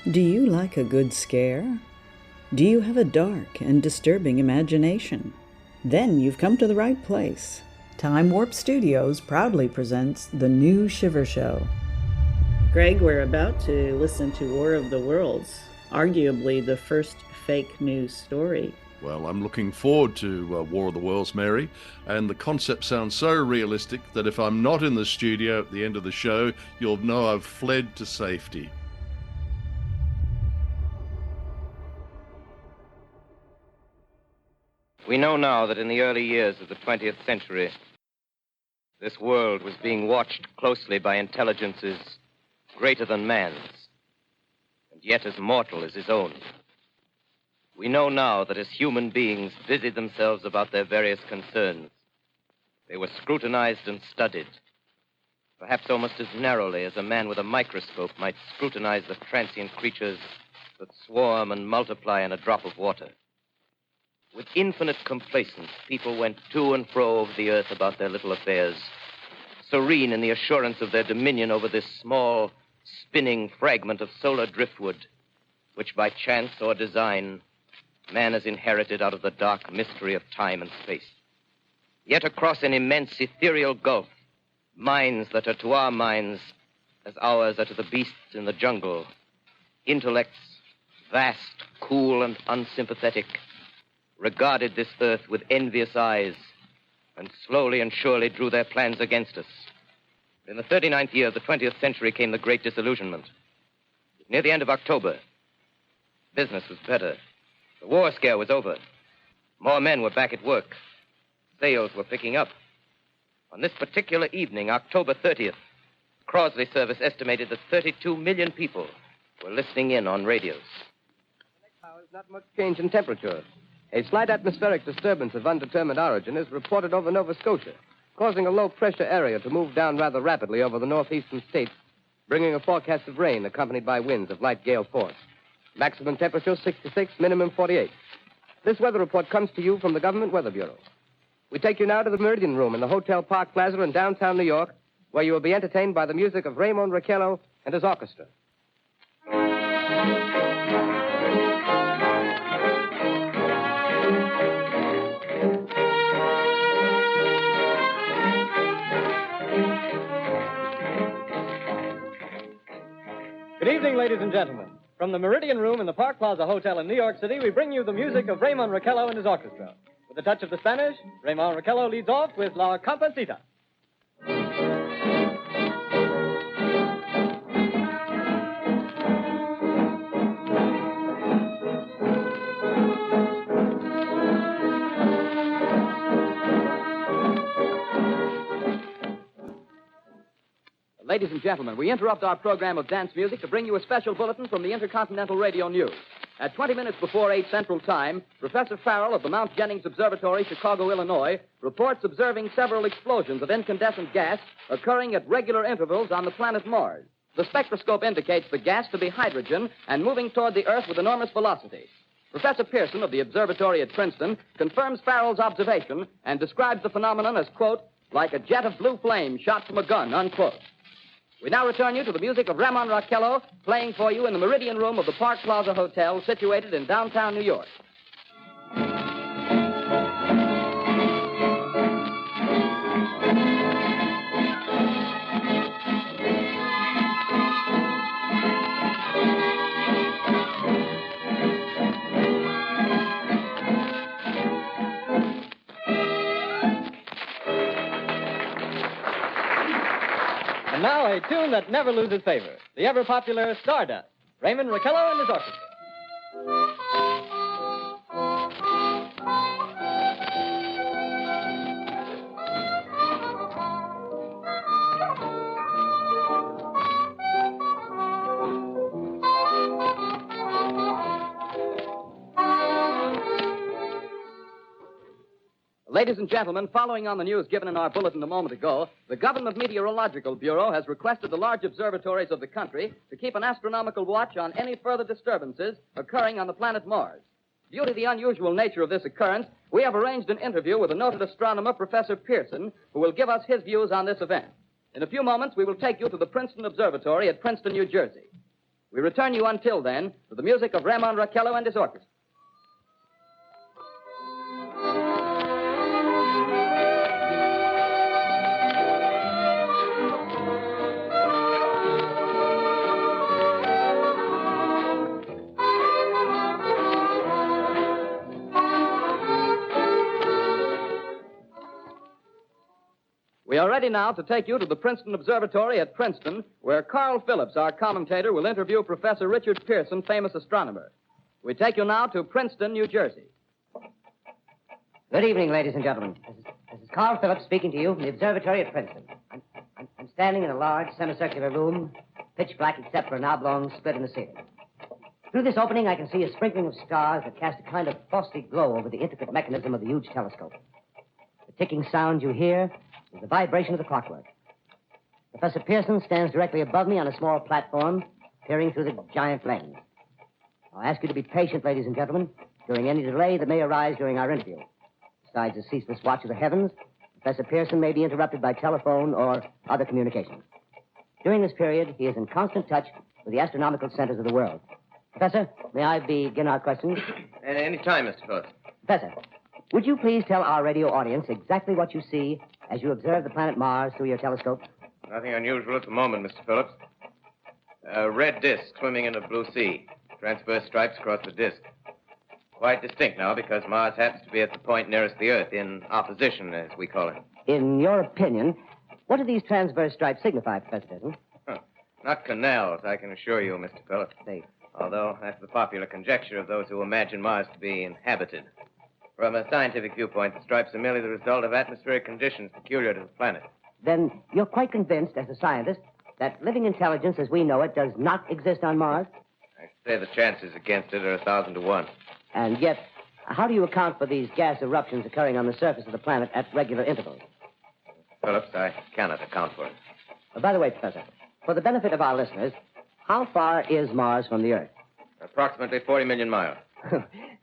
Do you like a good scare? Do you have a dark and disturbing imagination? Then you've come to the right place. Time Warp Studios proudly presents the new Shiver Show. Greg, we're about to listen to War of the Worlds, arguably the first fake news story. Well, I'm looking forward to War of the Worlds, Mary, and the concept sounds so realistic that if I'm not in the studio at the end of the show, you'll know I've fled to safety. We know now that in the early years of the 20th century, this world was being watched closely by intelligences greater than man's, and yet as mortal as his own. We know now that as human beings busied themselves about their various concerns, they were scrutinized and studied, perhaps almost as narrowly as a man with a microscope might scrutinize the transient creatures that swarm and multiply in a drop of water. With infinite complacence, people went to and fro over the earth about their little affairs, serene in the assurance of their dominion over this small, spinning fragment of solar driftwood, which by chance or design, man has inherited out of the dark mystery of time and space. Yet across an immense ethereal gulf, minds that are to our minds as ours are to the beasts in the jungle, intellects, vast, cool, and unsympathetic, regarded this earth with envious eyes and slowly and surely drew their plans against us. In the 39th year of the 20th century came the Great Disillusionment. Near the end of October, business was better. The war scare was over. More men were back at work. Sales were picking up. On this particular evening, October 30th, Crosley Service estimated that 32 million people were listening in on radios. The next hour is not much change in temperature. A slight atmospheric disturbance of undetermined origin is reported over Nova Scotia, causing a low-pressure area to move down rather rapidly over the northeastern states, bringing a forecast of rain accompanied by winds of light gale force. Maximum temperature 66, minimum 48. This weather report comes to you from the Government Weather Bureau. We take you now to the Meridian Room in the Hotel Park Plaza in downtown New York, where you will be entertained by the music of Raymond Raquello and his orchestra. Good evening, ladies and gentlemen. From the Meridian Room in the Park Plaza Hotel in New York City, we bring you the music of Raymond Raquello and his orchestra. With a touch of the Spanish, Raymond Raquello leads off with La Comparsita. Ladies and gentlemen, we interrupt our program of dance music to bring you a special bulletin from the Intercontinental Radio News. At 20 minutes before 8 Central Time, Professor Farrell of the Mount Jennings Observatory, Chicago, Illinois, reports observing several explosions of incandescent gas occurring at regular intervals on the planet Mars. The spectroscope indicates the gas to be hydrogen and moving toward the Earth with enormous velocity. Professor Pearson of the observatory at Princeton confirms Farrell's observation and describes the phenomenon as, quote, like a jet of blue flame shot from a gun, unquote. We now return you to the music of Raymond Raquello, playing for you in the Meridian Room of the Park Plaza Hotel, situated in downtown New York. And now a tune that never loses favor, the ever-popular Stardust, Raymond Raquello and his orchestra. Ladies and gentlemen, following on the news given in our bulletin a moment ago, the Government Meteorological Bureau has requested the large observatories of the country to keep an astronomical watch on any further disturbances occurring on the planet Mars. Due to the unusual nature of this occurrence, we have arranged an interview with the noted astronomer, Professor Pearson, who will give us his views on this event. In a few moments, we will take you to the Princeton Observatory at Princeton, New Jersey. We return you until then to the music of Ramon Raquello and his orchestra. We are ready now to take you to the Princeton Observatory at Princeton, where Carl Phillips, our commentator, will interview Professor Richard Pearson, famous astronomer. We take you now to Princeton, New Jersey. Good evening, ladies and gentlemen. This is Carl Phillips speaking to you from the observatory at Princeton. I'm standing in a large semicircular room, pitch black except for an oblong split in the ceiling. Through this opening, I can see a sprinkling of stars that cast a kind of frosty glow over the intricate mechanism of the huge telescope. The ticking sound you hear is the vibration of the clockwork. Professor Pearson stands directly above me on a small platform, peering through the giant lens. I'll ask you to be patient, ladies and gentlemen, during any delay that may arise during our interview. Besides the ceaseless watch of the heavens, Professor Pearson may be interrupted by telephone or other communications. During this period, he is in constant touch with the astronomical centers of the world. Professor, may I begin our questions? Any time, Mr. Phillips. Professor, would you please tell our radio audience exactly what you see as you observe the planet Mars through your telescope? Nothing unusual at the moment, Mr. Phillips. A red disk swimming in a blue sea. Transverse stripes across the disk. Quite distinct now because Mars happens to be at the point nearest the Earth, in opposition, as we call it. In your opinion, what do these transverse stripes signify, Professor Pearson? Not canals, I can assure you, Mr. Phillips. Although that's the popular conjecture of those who imagine Mars to be inhabited. From a scientific viewpoint, the stripes are merely the result of atmospheric conditions peculiar to the planet. Then you're quite convinced, as a scientist, that living intelligence as we know it does not exist on Mars? I'd say the chances against it are 1,000 to 1. And yet, how do you account for these gas eruptions occurring on the surface of the planet at regular intervals? Phillips, I cannot account for it. By the way, Professor, for the benefit of our listeners, how far is Mars from the Earth? Approximately 40 million miles.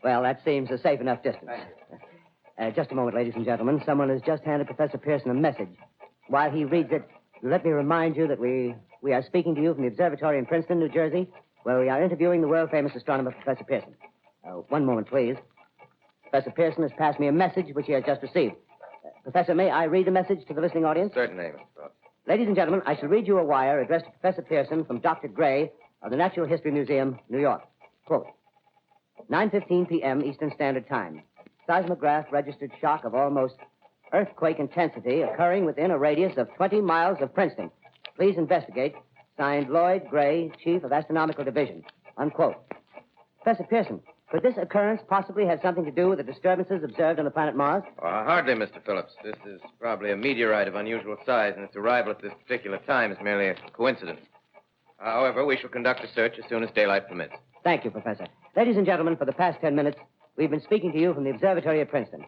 Well, that seems a safe enough distance. Just a moment, ladies and gentlemen. Someone has just handed Professor Pearson a message. While he reads it, let me remind you that we are speaking to you from the observatory in Princeton, New Jersey, where we are interviewing the world-famous astronomer, Professor Pearson. One moment, please. Professor Pearson has passed me a message which he has just received. Professor, may I read the message to the listening audience? Certainly, Mr. Phillips. Ladies and gentlemen, I shall read you a wire addressed to Professor Pearson from Dr. Gray of the Natural History Museum, New York. Quote, 9:15 p.m. Eastern Standard Time. Seismograph registered shock of almost earthquake intensity occurring within a radius of 20 miles of Princeton. Please investigate. Signed, Lloyd Gray, Chief of Astronomical Division. Unquote. Professor Pearson, could this occurrence possibly have something to do with the disturbances observed on the planet Mars? Hardly, Mr. Phillips. This is probably a meteorite of unusual size, and its arrival at this particular time is merely a coincidence. However, we shall conduct a search as soon as daylight permits. Thank you, Professor. Ladies and gentlemen, for the past 10 minutes, we've been speaking to you from the observatory at Princeton,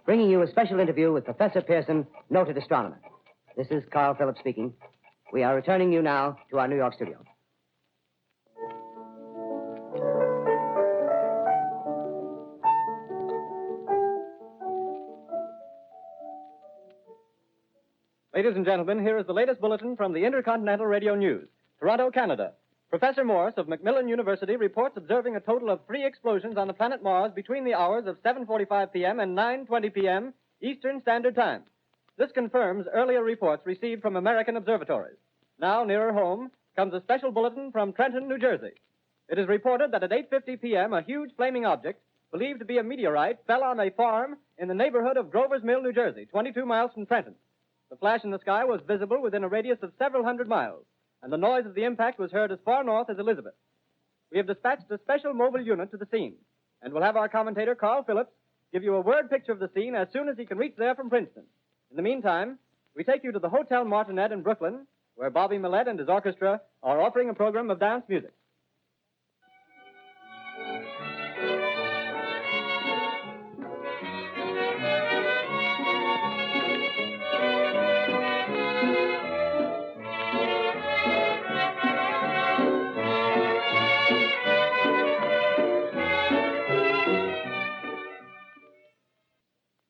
bringing you a special interview with Professor Pearson, noted astronomer. This is Carl Phillips speaking. We are returning you now to our New York studio. Ladies and gentlemen, here is the latest bulletin from the Intercontinental Radio News. Toronto, Canada. Professor Morse of Macmillan University reports observing a total of 3 explosions on the planet Mars between the hours of 7:45 p.m. and 9:20 p.m. Eastern Standard Time. This confirms earlier reports received from American observatories. Now, nearer home, comes a special bulletin from Trenton, New Jersey. It is reported that at 8:50 p.m., a huge flaming object, believed to be a meteorite, fell on a farm in the neighborhood of Grover's Mill, New Jersey, 22 miles from Trenton. The flash in the sky was visible within a radius of several hundred miles, and the noise of the impact was heard as far north as Elizabeth. We have dispatched a special mobile unit to the scene, and we'll have our commentator, Carl Phillips, give you a word picture of the scene as soon as he can reach there from Princeton. In the meantime, we take you to the Hotel Martian in Brooklyn, where Bobby Millett and his orchestra are offering a program of dance music.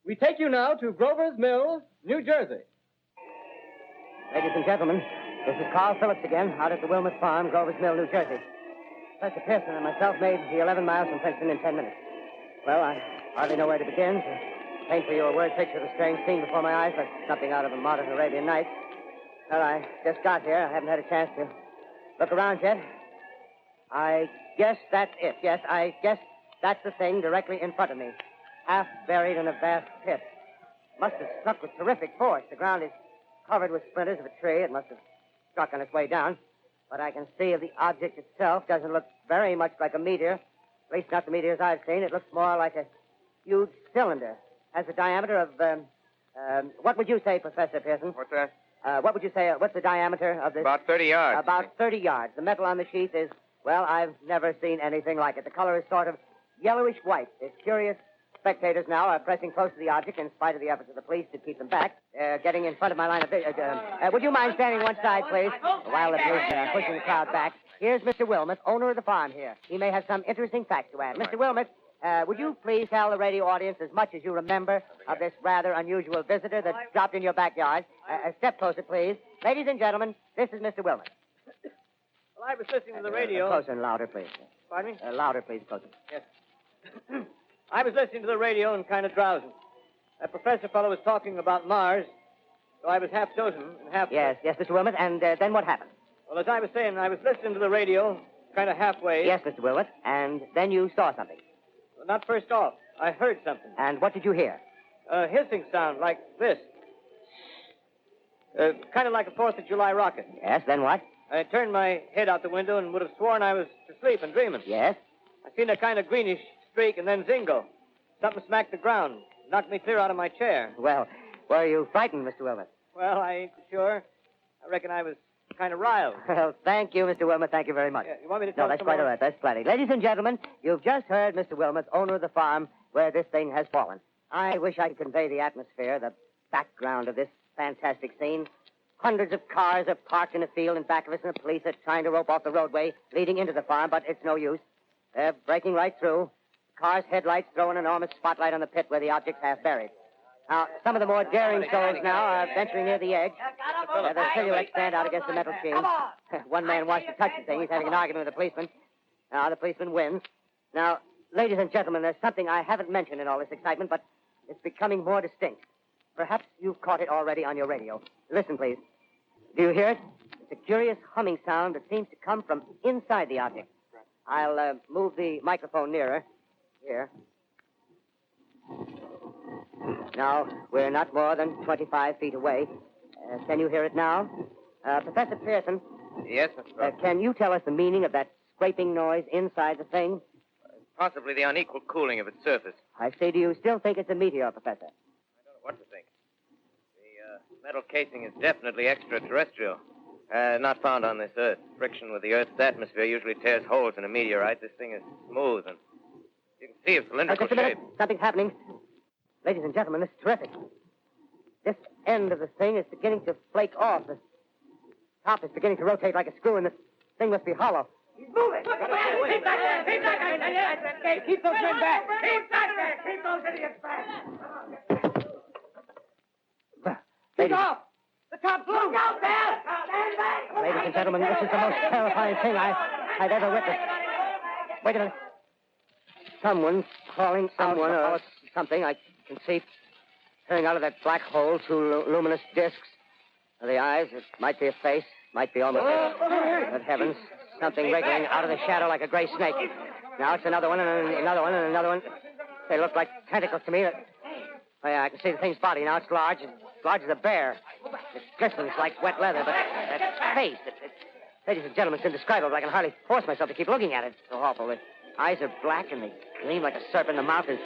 We take you now to Grover's Mill, New Jersey. Ladies and gentlemen, this is Carl Phillips again, out at the Wilmot Farm, Grover's Mill, New Jersey. Professor Pearson and myself made the 11 miles from Princeton in 10 minutes. Well, I hardly know where to begin. To paint for you a word picture of the strange scene before my eyes, like something out of a modern Arabian Nights. Well, I just got here. I haven't had a chance to look around yet. I guess that's it. Yes, I guess that's the thing directly in front of me. Half buried in a vast pit. Must have struck with terrific force. The ground is covered with splinters of a tree. It must have struck on its way down. But I can see the object itself doesn't look very much like a meteor. At least not the meteors I've seen. It looks more like a huge cylinder. Has a diameter of, what would you say, Professor Pearson? What's that? What would you say, what's the diameter of this? About 30 yards. About 30 yards. The metal on the sheath is, well, I've never seen anything like it. The color is sort of yellowish white. There's curious spectators now are pressing close to the object in spite of the efforts of the police to keep them back. Getting in front of my line of vision. Would you mind standing one side, please? While the police are pushing the crowd back. Here's Mr. Wilmot, owner of the farm here. He may have some interesting facts to add. Mr. Wilmot, would you please tell the radio audience as much as you remember of this rather unusual visitor that dropped in your backyard? A step closer, please. Ladies and gentlemen, this is Mr. Wilmot. Well, I was listening to the radio. Closer and louder, please. Pardon me? Louder, please, closer. Yes. I was listening to the radio and kind of drowsing. That professor fellow was talking about Mars, so I was half dozing and half... Yes, Mr. Wilmot, and then what happened? Well, as I was saying, I was listening to the radio, kind of halfway. Yes, Mr. Wilmot, and then you saw something. Well, not first off. I heard something. And what did you hear? A hissing sound like this. Kind of like a 4th of July rocket. Yes, then what? I turned my head out the window and would have sworn I was asleep and dreaming. Yes? I seen a kind of greenish streak and then zingo. Something smacked the ground, knocked me clear out of my chair. Well, were you frightened, Mr. Wilmot? Well, I ain't sure. I reckon I was kind of riled. Well, thank you, Mr. Wilmot. Thank you very much. You want me to tell No, that's some quite more? all right. That's plenty. Ladies and gentlemen, you've just heard Mr. Wilmot, owner of the farm where this thing has fallen. I wish I could convey the atmosphere, the background of this fantastic scene. Hundreds of cars are parked in a field in back of us, and the police are trying to rope off the roadway leading into the farm, but it's no use. They're breaking right through. The car's headlights throw an enormous spotlight on the pit where the object's half buried. Now, some of the more daring souls now are venturing near the edge. Their silhouettes stand out against the metal sheen. One man wants to touch the thing. He's having an argument with the policeman. Now, the policeman wins. Now, ladies and gentlemen, there's something I haven't mentioned in all this excitement, but it's becoming more distinct. Perhaps you've caught it already on your radio. Listen, please. Do you hear it? It's a curious humming sound that seems to come from inside the object. I'll move the microphone nearer. Here. Now, we're not more than 25 feet away. Can you hear it now? Professor Pearson. Yes, Mr. Brown. Can you tell us the meaning of that scraping noise inside the thing? Possibly the unequal cooling of its surface. I say, do you still think it's a meteor, Professor? I don't know what to think. The metal casing is definitely extraterrestrial. Not found on this Earth. Friction with the Earth's atmosphere usually tears holes in a meteorite. This thing is smooth, and you can see its cylindrical Just a minute. shape. Something's happening. Ladies and gentlemen, this is terrific. This end of the thing is beginning to flake off. The top is beginning to rotate like a screw, and the thing must be hollow. He's moving. Keep back there. Keep back there. Keep those men back. Keep back there. Keep those idiots back. Ladies, off. The top's loose. Look out there. Stand back. ladies and gentlemen, this is the most terrifying thing I've ever witnessed. Wait a minute. Someone's calling someone or something. I can see coming out of that black hole two luminous discs. The eyes, it might be a face, might be almost Good heavens, something wriggling out of the shadow like a gray snake. Now it's another one and another one and another one. They look like tentacles to me. Oh, yeah, I can see the thing's body now. It's large as a bear. It glistens like wet leather, but that face, ladies and gentlemen, it's indescribable. I can hardly force myself to keep looking at it. It's so awful. The eyes are black and they gleam like a serpent. The mouth is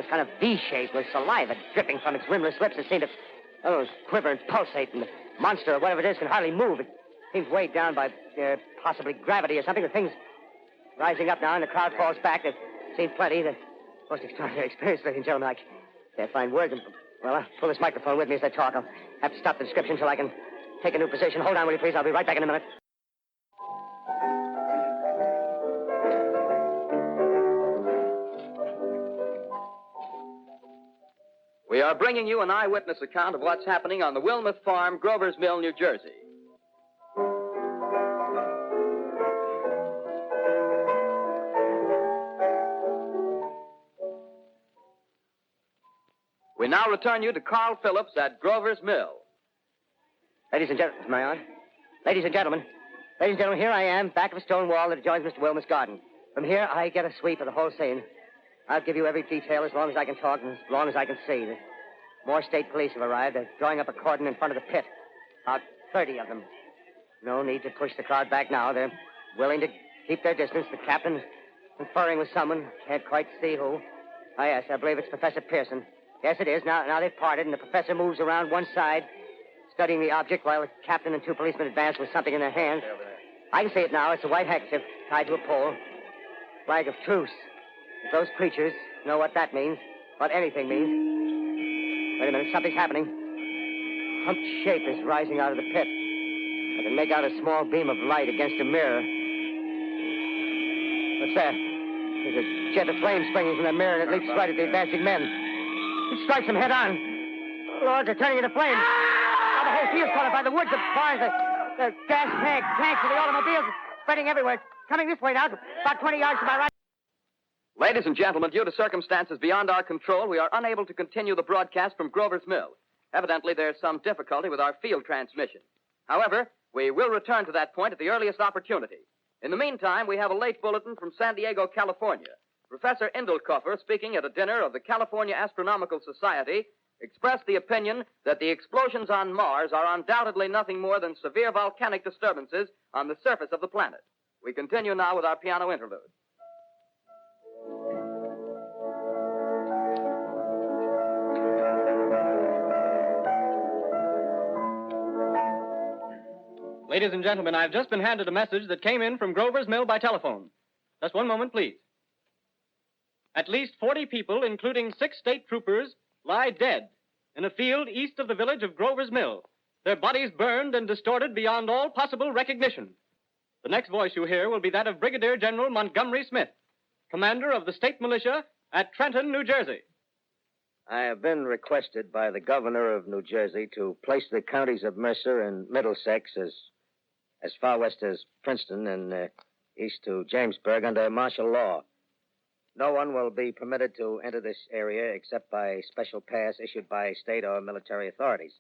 kind of V-shaped with saliva dripping from its rimless lips that seem to quiver and pulsate. And the monster or whatever it is can hardly move. It seems weighed down by possibly gravity or something. The thing's rising up now and the crowd falls back. They've seen plenty. The most extraordinary experience, ladies and gentlemen. I can't find words. Well, I'll pull this microphone with me as I talk. I'll have to stop the description till I can take a new position. Hold on, will you please? I'll be right back in a minute. We are bringing you an eyewitness account of what's happening on the Wilmouth Farm, Grover's Mill, New Jersey. We now return you to Carl Phillips at Grover's Mill. Ladies and gentlemen, am I on? Ladies and gentlemen, here I am, back of a stone wall that adjoins Mr. Wilmer's garden. From here, I get a sweep of the whole scene. I'll give you every detail as long as I can talk and as long as I can see. More state police have arrived. They're drawing up a cordon in front of the pit. About 30 of them. No need to push the crowd back now. They're willing to keep their distance. The captain's conferring with someone. Can't quite see who. Oh, yes, I believe it's Professor Pearson. Yes, it is. Now they've parted, and the professor moves around one side, studying the object while the captain and two policemen advance with something in their hands. I can see it now. It's a white handkerchief tied to a pole. Flag of truce. If those creatures know what that means, what anything means. Wait a minute, something's happening. A humped shape is rising out of the pit. I can make out a small beam of light against a mirror. What's that? There's a jet of flame springing from the mirror, and it leaps right at the advancing men. It strikes them head on. Lord, they're turning into flames. Now the whole field's caught up by the woods, the barns, the gas tanks of the automobiles spreading everywhere. It's coming this way now, about 20 yards to my right. Ladies and gentlemen, due to circumstances beyond our control, we are unable to continue the broadcast from Grover's Mill. Evidently, there's some difficulty with our field transmission. However, we will return to that point at the earliest opportunity. In the meantime, we have a late bulletin from San Diego, California. Professor Indelkoffer, speaking at a dinner of the California Astronomical Society, expressed the opinion that the explosions on Mars are undoubtedly nothing more than severe volcanic disturbances on the surface of the planet. We continue now with our piano interlude. Ladies and gentlemen, I've just been handed a message that came in from Grover's Mill by telephone. Just one moment, please. At least 40 people, including 6 state troopers, lie dead in a field east of the village of Grover's Mill, their bodies burned and distorted beyond all possible recognition. The next voice you hear will be that of Brigadier General Montgomery Smith, commander of the state militia at Trenton, New Jersey. I have been requested by the governor of New Jersey to place the counties of Mercer and Middlesex as far west as Princeton and east to Jamesburg under martial law. No one will be permitted to enter this area except by special pass issued by state or military authorities.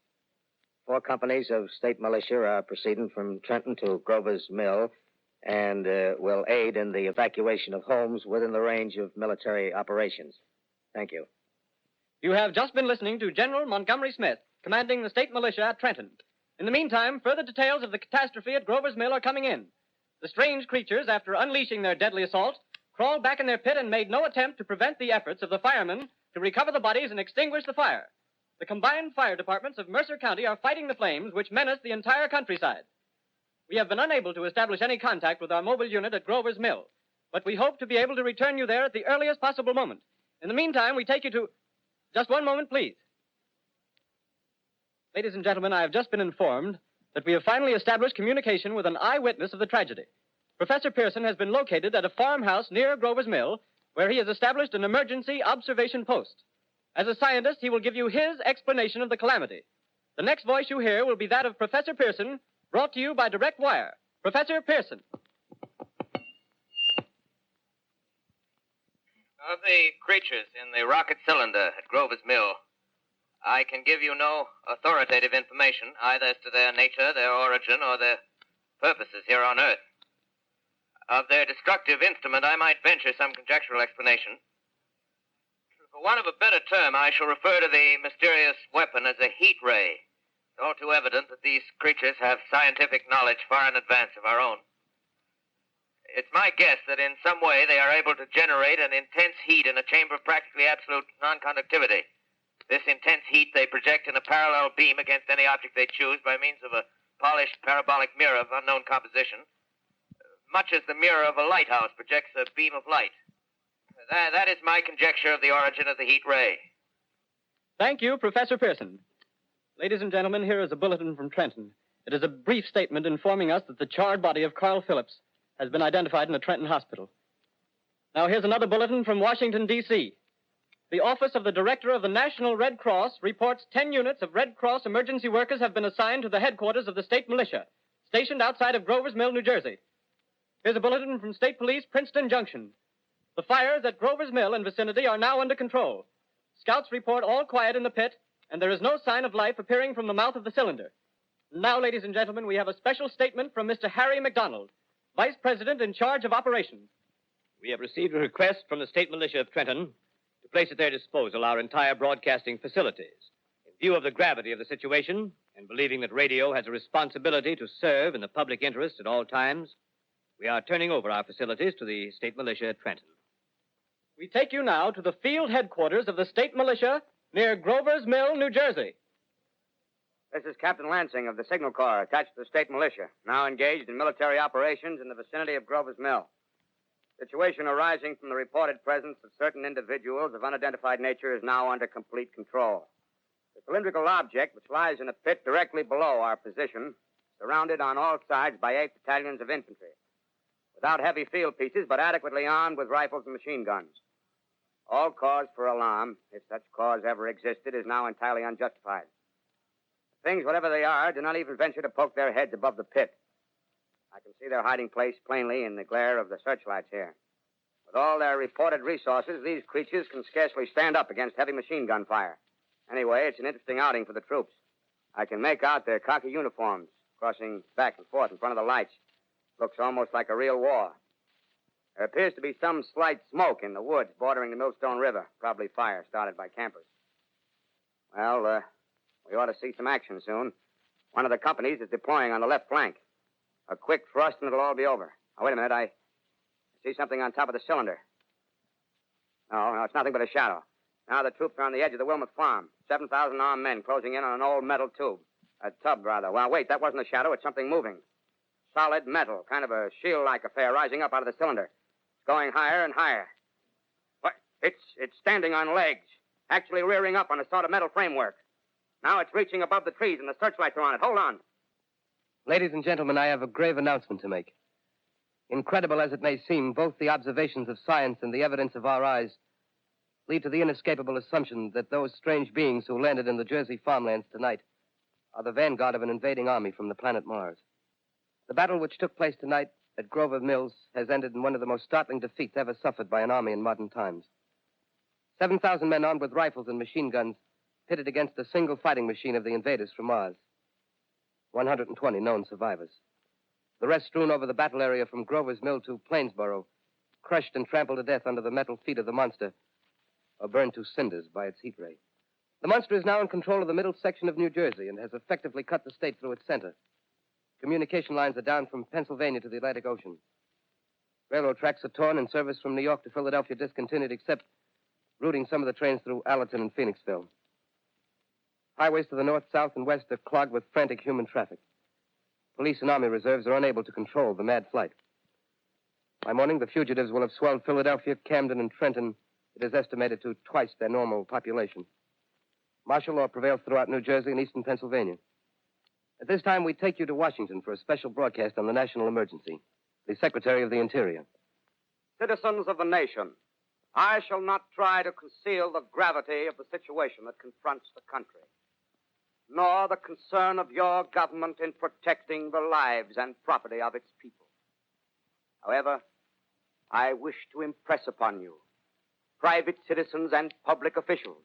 4 companies of state militia are proceeding from Trenton to Grover's Mill and will aid in the evacuation of homes within the range of military operations. Thank you. You have just been listening to General Montgomery Smith, commanding the state militia at Trenton. In the meantime, further details of the catastrophe at Grover's Mill are coming in. The strange creatures, after unleashing their deadly assault, crawled back in their pit and made no attempt to prevent the efforts of the firemen to recover the bodies and extinguish the fire. The combined fire departments of Mercer County are fighting the flames which menace the entire countryside. We have been unable to establish any contact with our mobile unit at Grover's Mill, but we hope to be able to return you there at the earliest possible moment. In the meantime, we take you to... Just one moment, please. Ladies and gentlemen, I have just been informed that we have finally established communication with an eyewitness of the tragedy. Professor Pearson has been located at a farmhouse near Grover's Mill, where he has established an emergency observation post. As a scientist, he will give you his explanation of the calamity. The next voice you hear will be that of Professor Pearson, brought to you by direct wire. Professor Pearson. Of the creatures in the rocket cylinder at Grover's Mill, I can give you no authoritative information, either as to their nature, their origin, or their purposes here on Earth. Of their destructive instrument, I might venture some conjectural explanation. For want of a better term, I shall refer to the mysterious weapon as a heat ray. It's all too evident that these creatures have scientific knowledge far in advance of our own. It's my guess that in some way they are able to generate an intense heat in a chamber of practically absolute non-conductivity. This intense heat they project in a parallel beam against any object they choose by means of a polished parabolic mirror of unknown composition, much as the mirror of a lighthouse projects a beam of light. That is my conjecture of the origin of the heat ray. Thank you, Professor Pearson. Ladies and gentlemen, here is a bulletin from Trenton. It is a brief statement informing us that the charred body of Carl Phillips has been identified in a Trenton hospital. Now, here's another bulletin from Washington, D.C. The Office of the Director of the National Red Cross reports 10 units of Red Cross emergency workers have been assigned to the headquarters of the state militia, stationed outside of Grover's Mill, New Jersey. Here's a bulletin from State Police, Princeton Junction. The fires at Grover's Mill and vicinity are now under control. Scouts report all quiet in the pit, and there is no sign of life appearing from the mouth of the cylinder. Now, ladies and gentlemen, we have a special statement from Mr. Harry McDonald, Vice President in charge of operations. We have received a request from the state militia of Trenton to place at their disposal our entire broadcasting facilities. In view of the gravity of the situation, and believing that radio has a responsibility to serve in the public interest at all times, we are turning over our facilities to the state militia at Trenton. We take you now to the field headquarters of the state militia near Grover's Mill, New Jersey. This is Captain Lansing of the Signal Corps, attached to the state militia, now engaged in military operations in the vicinity of Grover's Mill. Situation arising from the reported presence of certain individuals of unidentified nature is now under complete control. The cylindrical object, which lies in a pit directly below our position, surrounded on all sides by 8 battalions of infantry, without heavy field pieces, but adequately armed with rifles and machine guns. All cause for alarm, if such cause ever existed, is now entirely unjustified. Things, whatever they are, do not even venture to poke their heads above the pit. I can see their hiding place plainly in the glare of the searchlights here. With all their reported resources, these creatures can scarcely stand up against heavy machine gun fire. Anyway, it's an interesting outing for the troops. I can make out their khaki uniforms crossing back and forth in front of the lights. Looks almost like a real war. There appears to be some slight smoke in the woods bordering the Millstone River. Probably fire started by campers. Well, we ought to see some action soon. One of the companies is deploying on the left flank. A quick thrust and it'll all be over. Now, wait a minute. I see something on top of the cylinder. No, it's nothing but a shadow. Now the troops are on the edge of the Wilmot Farm. 7,000 armed men closing in on an old metal tube. A tub, rather. Well, wait, that wasn't a shadow. It's something moving. Solid metal, kind of a shield-like affair rising up out of the cylinder. It's going higher and higher. What? It's standing on legs, actually rearing up on a sort of metal framework. Now it's reaching above the trees, and the searchlights are on it. Hold on. Ladies and gentlemen, I have a grave announcement to make. Incredible as it may seem, both the observations of science and the evidence of our eyes lead to the inescapable assumption that those strange beings who landed in the Jersey farmlands tonight are the vanguard of an invading army from the planet Mars. The battle which took place tonight at Grover Mills has ended in one of the most startling defeats ever suffered by an army in modern times. 7,000 men armed with rifles and machine guns pitted against a single fighting machine of the invaders from Mars. 120 known survivors. The rest strewn over the battle area from Grover's Mill to Plainsboro, crushed and trampled to death under the metal feet of the monster, or burned to cinders by its heat ray. The monster is now in control of the middle section of New Jersey and has effectively cut the state through its center. Communication lines are down from Pennsylvania to the Atlantic Ocean. Railroad tracks are torn and service from New York to Philadelphia discontinued, except routing some of the trains through Allerton and Phoenixville. Highways to the north, south, and west are clogged with frantic human traffic. Police and army reserves are unable to control the mad flight. By morning, the fugitives will have swelled Philadelphia, Camden, and Trenton. It is estimated to twice their normal population. Martial law prevails throughout New Jersey and eastern Pennsylvania. At this time, we take you to Washington for a special broadcast on the national emergency. The Secretary of the Interior. Citizens of the nation, I shall not try to conceal the gravity of the situation that confronts the country, nor the concern of your government in protecting the lives and property of its people. However, I wish to impress upon you, private citizens and public officials,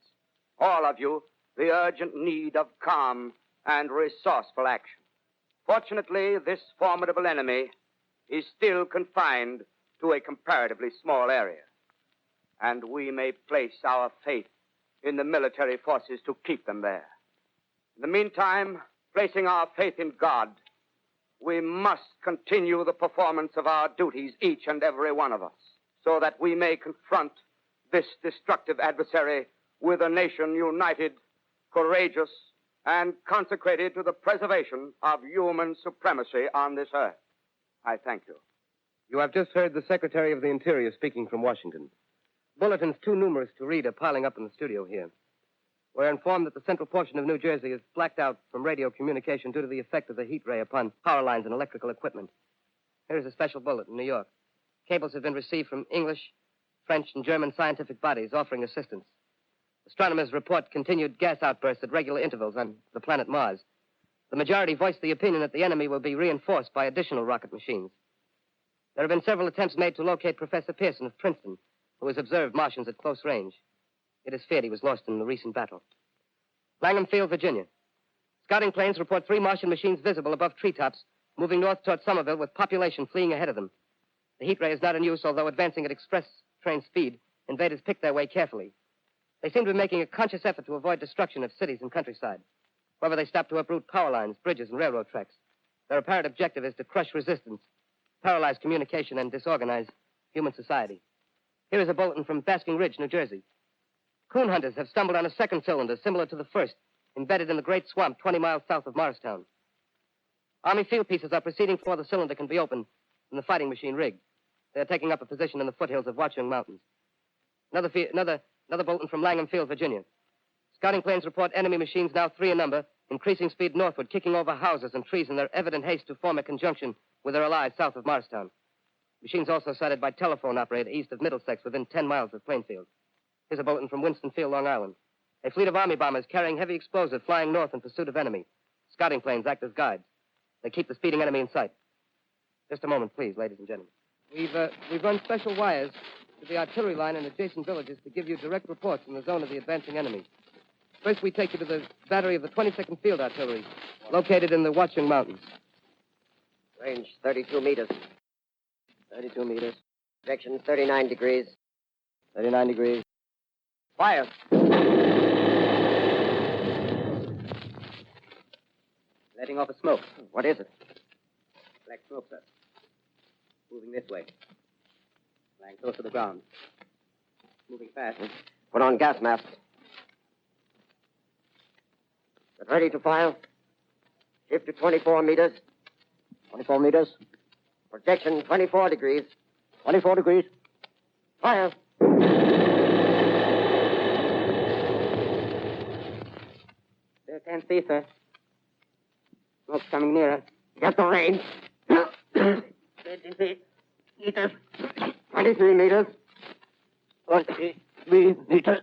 all of you, the urgent need of calm and resourceful action. Fortunately, this formidable enemy is still confined to a comparatively small area, and we may place our faith in the military forces to keep them there. In the meantime, placing our faith in God, we must continue the performance of our duties, each and every one of us, so that we may confront this destructive adversary with a nation united, courageous, and consecrated to the preservation of human supremacy on this earth. I thank you. You have just heard the Secretary of the Interior speaking from Washington. Bulletins too numerous to read are piling up in the studio here. We're informed that the central portion of New Jersey is blacked out from radio communication due to the effect of the heat ray upon power lines and electrical equipment. Here's a special bulletin in New York. Cables have been received from English, French, and German scientific bodies offering assistance. Astronomers report continued gas outbursts at regular intervals on the planet Mars. The majority voiced the opinion that the enemy will be reinforced by additional rocket machines. There have been several attempts made to locate Professor Pearson of Princeton, who has observed Martians at close range. It is feared he was lost in the recent battle. Langham Field, Virginia. Scouting planes report 3 Martian machines visible above treetops, moving north toward Somerville with population fleeing ahead of them. The heat ray is not in use, although advancing at express train speed, invaders pick their way carefully. They seem to be making a conscious effort to avoid destruction of cities and countryside. However, they stop to uproot power lines, bridges, and railroad tracks. Their apparent objective is to crush resistance, paralyze communication, and disorganize human society. Here is a bulletin from Basking Ridge, New Jersey. Coon hunters have stumbled on a second cylinder similar to the first, embedded in the great swamp 20 miles south of Morristown. Army field pieces are proceeding before the cylinder can be opened and the fighting machine rigged. They are taking up a position in the foothills of Watchung Mountains. Another bulletin from Langham Field, Virginia. Scouting planes report enemy machines, now 3 in number, increasing speed northward, kicking over houses and trees in their evident haste to form a conjunction with their allies south of Morristown. Machines also sighted by telephone operator east of Middlesex within 10 miles of Plainfield. Here's a bulletin from Winston Field, Long Island. A fleet of Army bombers carrying heavy explosive flying north in pursuit of enemy. Scouting planes act as guides. They keep the speeding enemy in sight. Just a moment, please, ladies and gentlemen. We've run special wires to the artillery line and adjacent villages to give you direct reports in the zone of the advancing enemy. First, we take you to the battery of the 22nd Field Artillery, located in the Watchung Mountains. Range 32 meters. 32 meters. Direction 39 degrees. 39 degrees. Fire. Letting off a smoke. What is it? Black smoke, sir. Moving this way. Lying close to the ground. Moving fast. Put on gas mask. Get ready to fire. Shift to 24 meters. 24 meters. Projection 24 degrees. 24 degrees. Fire. There, can't see, sir. Smoke's coming nearer. Get the range. 23 meters. 23 meters. 23 meters.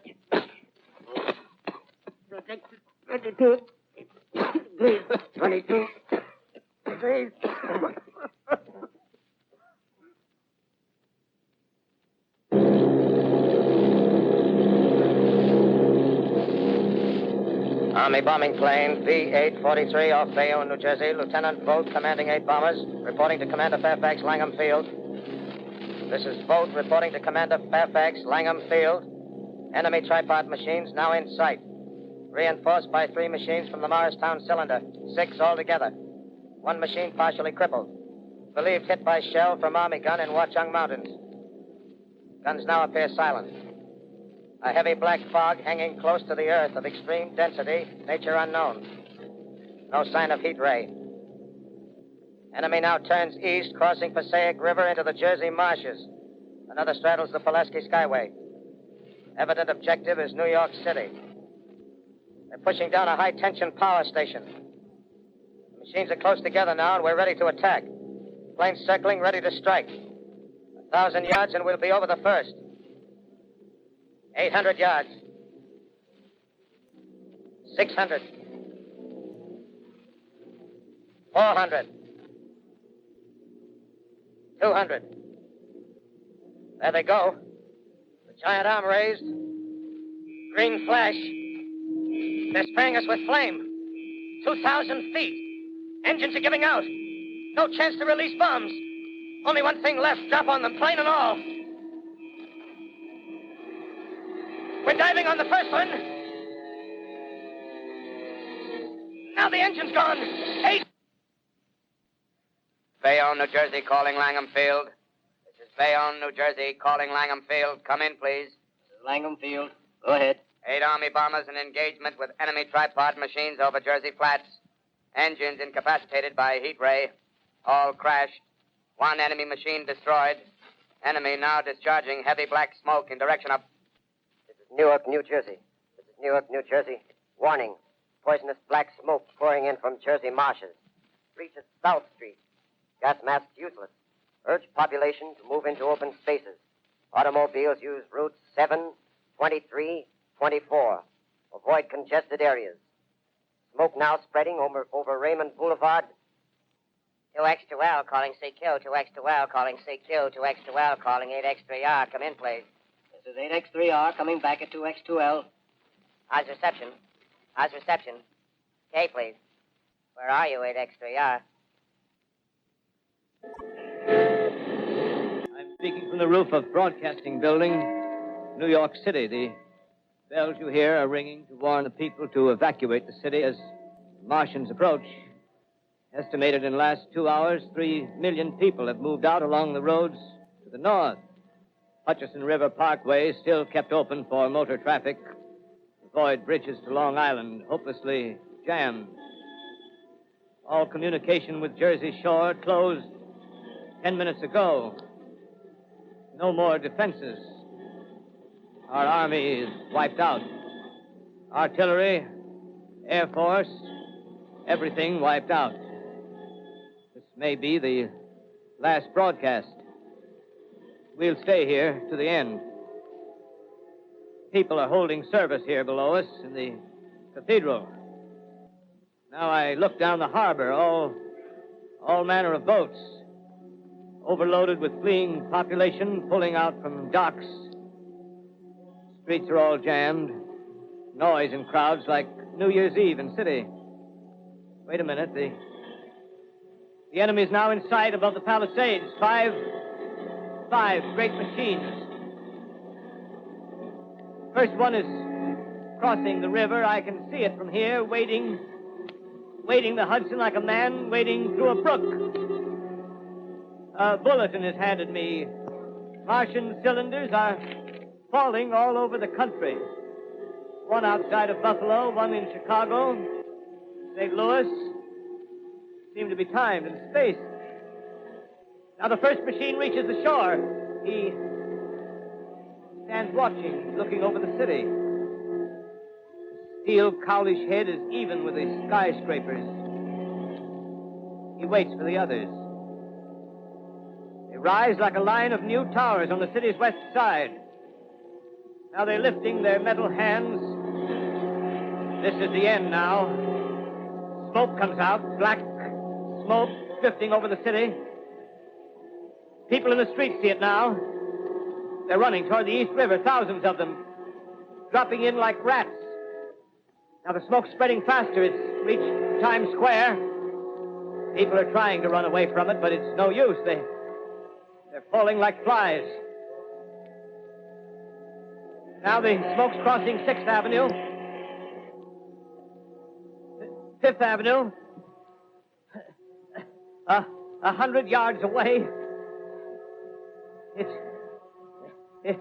Projection 22 degrees. 22 degrees. Army bombing plane B-843 off Bayonne, New Jersey. Lieutenant Vogt, commanding 8 bombers, reporting to Commander Fairfax, Langham Field. This is Vogt reporting to Commander Fairfax, Langham Field. Enemy tripod machines now in sight. Reinforced by 3 machines from the Morristown cylinder. 6 altogether. 1 machine partially crippled. Believed hit by shell from Army gun in Watchung Mountains. Guns now appear silent. A heavy black fog hanging close to the earth of extreme density, nature unknown. No sign of heat ray. Enemy now turns east, crossing Passaic River into the Jersey marshes. Another straddles the Pulaski Skyway. Evident objective is New York City. They're pushing down a high-tension power station. The machines are close together now, and we're ready to attack. Planes circling, ready to strike. 1,000 yards, and we'll be over the first. 800 yards. 600. 400. 200. There they go. The giant arm raised. Green flash. They're spraying us with flame. 2,000 feet. Engines are giving out. No chance to release bombs. Only one thing left. Drop on them, plane and all. We're diving on the first one. Now the engine's gone. 8. Bayonne, New Jersey, calling Langham Field. This is Bayonne, New Jersey, calling Langham Field. Come in, please. This is Langham Field. Go ahead. 8 Army bombers in engagement with enemy tripod machines over Jersey Flats. Engines incapacitated by heat ray. All crashed. 1 enemy machine destroyed. Enemy now discharging heavy black smoke in direction of... Newark, New Jersey. This is Newark, New Jersey. Warning. Poisonous black smoke pouring in from Jersey marshes. Reaches South Street. Gas masks useless. Urge population to move into open spaces. Automobiles use routes 7, 23, 24. Avoid congested areas. Smoke now spreading over Raymond Boulevard. 2X2L calling CQ, 2X2L calling CQ, 2X2L calling 8X3R. Come in, please. This is 8X3R coming back at 2X2L. How's reception? How's reception? Okay, please. Where are you, 8X3R? I'm speaking from the roof of Broadcasting Building, New York City. The bells you hear are ringing to warn the people to evacuate the city as Martians approach. Estimated in the last 2 hours, 3 million people have moved out along the roads to the north. Hutchison River Parkway is still kept open for motor traffic. Avoid bridges to Long Island, hopelessly jammed. All communication with Jersey Shore closed 10 minutes ago. No more defenses. Our army is wiped out. Artillery, Air Force, everything wiped out. This may be the last broadcast. We'll stay here to the end. People are holding service here below us in the cathedral. Now I look down the harbor, all manner of boats, overloaded with fleeing population pulling out from docks. Streets are all jammed. Noise in crowds like New Year's Eve in city. Wait a minute. The enemy's now in sight above the Palisades. Five great machines. First one is crossing the river. I can see it from here, wading the Hudson like a man wading through a brook. A bulletin is handed me. Martian cylinders are falling all over the country. One outside of Buffalo, one in Chicago, St. Louis. Seem to be timed and spaced. Now the first machine reaches the shore. He stands watching, looking over the city. The steel cowlish head is even with the skyscrapers. He waits for the others. They rise like a line of new towers on the city's west side. Now they're lifting their metal hands. This is the end now. Smoke comes out, black smoke drifting over the city. People in the streets see it now. They're running toward the East River, thousands of them, dropping in like rats. Now the smoke's spreading faster. It's reached Times Square. People are trying to run away from it, but it's no use. They're falling like flies. Now the smoke's crossing 6th Avenue, 5th Avenue, 100 yards away. It's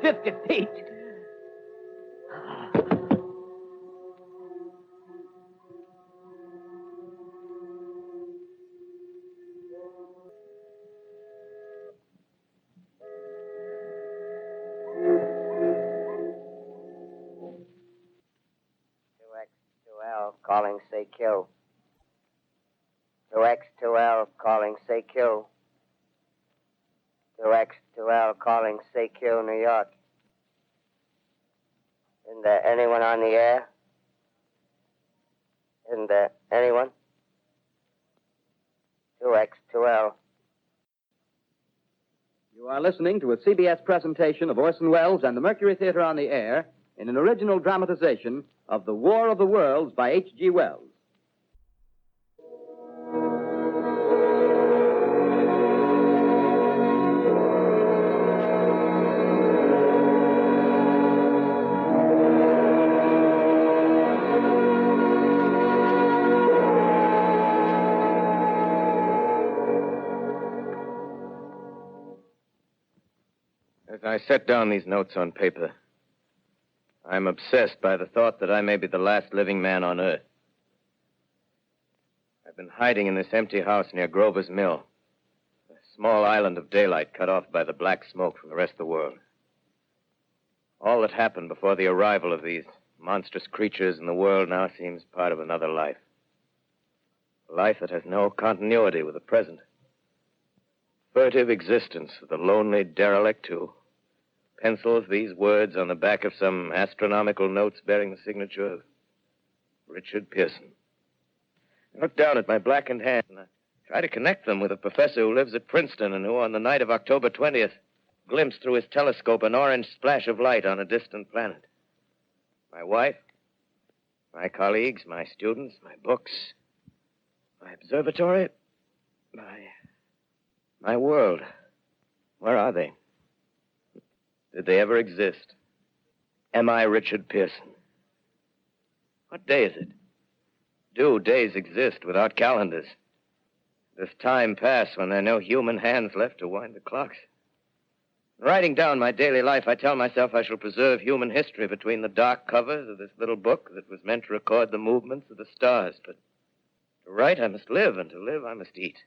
50 feet. Calling CQ. 2X2L calling CQ. 2X2L calling CQ, New York. Isn't there anyone on the air? Isn't there anyone? 2X2L. You are listening to a CBS presentation of Orson Welles and the Mercury Theater on the Air in an original dramatization of The War of the Worlds by H.G. Wells. As I set down these notes on paper, I'm obsessed by the thought that I may be the last living man on Earth. I've been hiding in this empty house near Grover's Mill, a small island of daylight cut off by the black smoke from the rest of the world. All that happened before the arrival of these monstrous creatures in the world now seems part of another life. A life that has no continuity with the present. Furtive existence of the lonely derelict who pencils these words on the back of some astronomical notes bearing the signature of Richard Pearson. I look down at my blackened hand and I try to connect them with a professor who lives at Princeton and who, on the night of October 20th, glimpse through his telescope an orange splash of light on a distant planet. My wife, my colleagues, my students, my books, my observatory, my world. Where are they? Did they ever exist? Am I Richard Pearson? What day is it? Do days exist without calendars? Does time pass when there are no human hands left to wind the clocks? Writing down my daily life, I tell myself I shall preserve human history between the dark covers of this little book that was meant to record the movements of the stars. But to write, I must live, and to live, I must eat.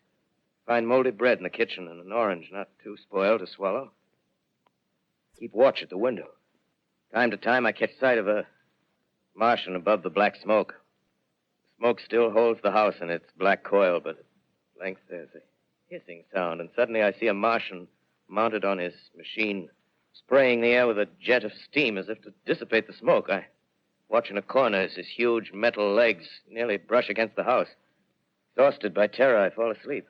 Find moldy bread in the kitchen and an orange not too spoiled to swallow. Keep watch at the window. Time to time, I catch sight of a Martian above the black smoke. The smoke still holds the house in its black coil, but at length there's a hissing sound, and suddenly I see a Martian mounted on his machine, spraying the air with a jet of steam as if to dissipate the smoke. I watch in a corner as his huge metal legs nearly brush against the house. Exhausted by terror, I fall asleep.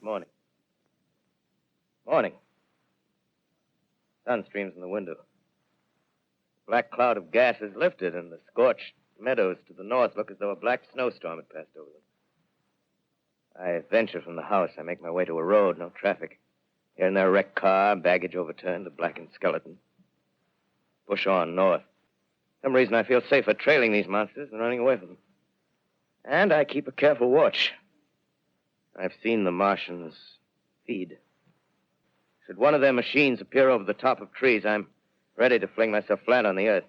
Morning. Sun streams in the window. The black cloud of gas is lifted, and the scorched meadows to the north look as though a black snowstorm had passed over them. I venture from the house. I make my way to a road, no traffic. Here and there, a wrecked car, baggage overturned, a blackened skeleton. Push on north. For some reason, I feel safer trailing these monsters than running away from them. And I keep a careful watch. I've seen the Martians feed. Should one of their machines appear over the top of trees, I'm ready to fling myself flat on the earth.